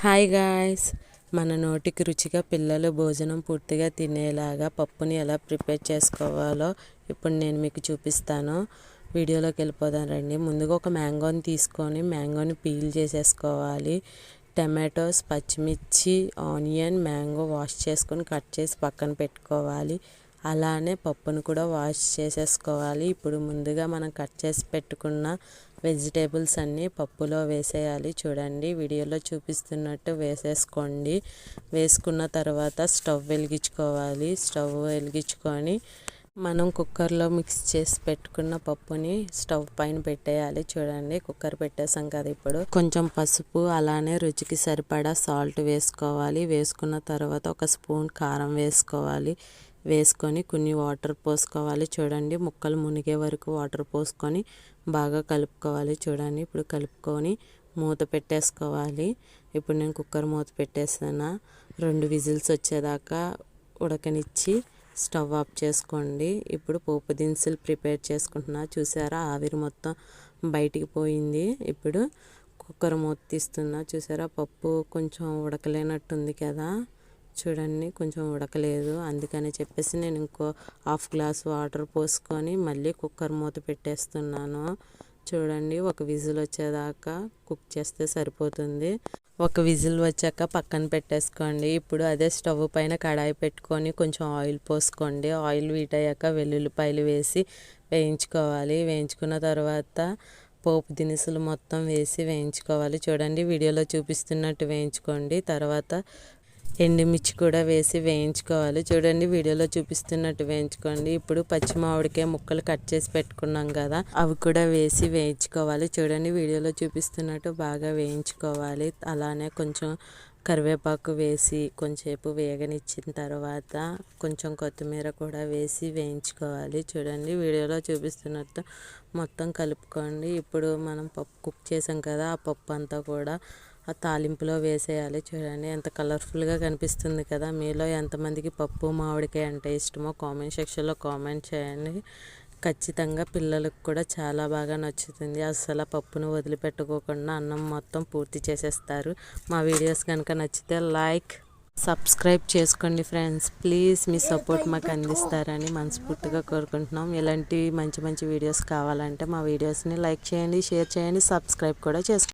Hi guys, మన నోటికి రుచిగా పిల్లలు భోజనం పూర్తిగా తినేలాగా పప్పుని ఎలా ప్రిపేర్ చేసుకోవాలో ఇప్పుడు నేను మీకు చూపిస్తాను. వీడియోలోకి వెళ్ళిపోదాం రండి. ముందుగా ఒక మ్యాంగోని తీసుకొని మ్యాంగోని పీల్ చేసేసుకోవాలి. టమాటోస్, పచ్చిమిర్చి, ఆనియన్, మ్యాంగో వాష్ చేసుకొని కట్ చేసి పక్కన పెట్టుకోవాలి. అలానే పప్పును కూడా వాష్ చేసేసుకోవాలి. ఇప్పుడు ముందుగా మనం కట్ చేసి పెట్టుకున్న వెజిటేబుల్స్ అన్నీ పప్పులో వేసేయాలి. చూడండి, వీడియోలో చూపిస్తున్నట్టు వేసేసుకోండి. వేసుకున్న తర్వాత స్టవ్ వెలిగించుకోవాలి. స్టవ్ వెలిగించుకొని మనం కుక్కర్లో మిక్స్ చేసి పెట్టుకున్న పప్పుని స్టవ్ పైన పెట్టేయాలి. చూడండి, కుక్కర్ పెట్టేసాం కదా. ఇప్పుడు కొంచెం పసుపు, అలానే రుచికి సరిపడా సాల్ట్ వేసుకోవాలి. వేసుకున్న తర్వాత ఒక స్పూన్ కారం వేసుకోవాలి. వేసుకొని కొన్ని వాటర్ పోసుకోవాలి. చూడండి, ముక్కలు మునిగే వరకు వాటర్ పోసుకొని బాగా కలుపుకోవాలి. చూడండి, ఇప్పుడు కలుపుకొని మూత పెట్టేసుకోవాలి. ఇప్పుడు నేను కుక్కర్ మూత పెట్టేసాను. 2 విజిల్స్ వచ్చేదాకా ఉడకనిచ్చి స్టవ్ ఆఫ్ చేసుకోండి. ఇప్పుడు పోపు దినుసులు ప్రిపేర్ చేసుకుంటున్నా. చూసారా, ఆవిరి మొత్తం బయటికి పోయింది. ఇప్పుడు కుక్కర్ మూత తీస్తున్నా. చూసారా, పప్పు కొంచెం ఉడకలేనట్టుంది కదా. చూడండి, కొంచెం ఉడకలేదు. అందుకని చెప్పేసి నేను ఇంకో హాఫ్ గ్లాస్ వాటర్ పోసుకొని మళ్ళీ కుక్కర్ మూత పెట్టేస్తున్నాను. చూడండి, ఒక విజిల్ వచ్చేదాకా కుక్ చేస్తే సరిపోతుంది. ఒక విజిల్ వచ్చాక పక్కన పెట్టేసుకోండి. ఇప్పుడు అదే స్టవ్ పైన కడాయి పెట్టుకొని కొంచెం ఆయిల్ పోసుకోండి. ఆయిల్ వీటయ్యాక వెల్లుల్లిపాయలు వేసి వేయించుకోవాలి. వేయించుకున్న తర్వాత పోపు దినుసులు మొత్తం వేసి వేయించుకోవాలి. చూడండి, వీడియోలో చూపిస్తున్నట్టు వేయించుకోండి. తర్వాత ఎండుమిర్చి కూడా వేసి వేయించుకోవాలి. చూడండి, వీడియోలో చూపిస్తున్నట్టు వేయించుకోండి. ఇప్పుడు పచ్చి మామిడికాయ ముక్కలు కట్ చేసి పెట్టుకున్నాం కదా, అవి కూడా వేసి వేయించుకోవాలి. చూడండి, వీడియోలో చూపిస్తున్నట్టు బాగా వేయించుకోవాలి. అలానే కొంచెం కరివేపాకు వేసి కొంచెంసేపు వేగనిచ్చిన తర్వాత కొంచెం కొత్తిమీర కూడా వేసి వేయించుకోవాలి. చూడండి, వీడియోలో చూపిస్తున్నట్టు మొత్తం కలుపుకోండి. ఇప్పుడు మనం పప్పు కుక్ చేసాం కదా, ఆ పప్పు అంతా కూడా ఆ తాలింపులో వేసేయాలి. చూడండి, ఎంత కలర్ఫుల్గా కనిపిస్తుంది కదా. మీలో ఎంతమందికి పప్పు మామిడికాయ అంటే ఇష్టమో కామెంట్ సెక్షన్లో కామెంట్ చేయండి. ఖచ్చితంగా పిల్లలకు కూడా చాలా బాగా నచ్చుతుంది. అసలు పప్పును వదిలిపెట్టుకోకుండా అన్నం మొత్తం పూర్తి చేసేస్తారు. మా వీడియోస్ కనుక నచ్చితే లైక్, సబ్స్క్రైబ్ చేసుకోండి ఫ్రెండ్స్. ప్లీజ్ మీ సపోర్ట్ మాకు అందిస్తారని మనస్ఫూర్తిగా కోరుకుంటున్నాం. ఇలాంటి మంచి మంచి వీడియోస్ కావాలంటే మా వీడియోస్ని లైక్ చేయండి, షేర్ చేయండి, సబ్స్క్రైబ్ కూడా చేసుకోండి.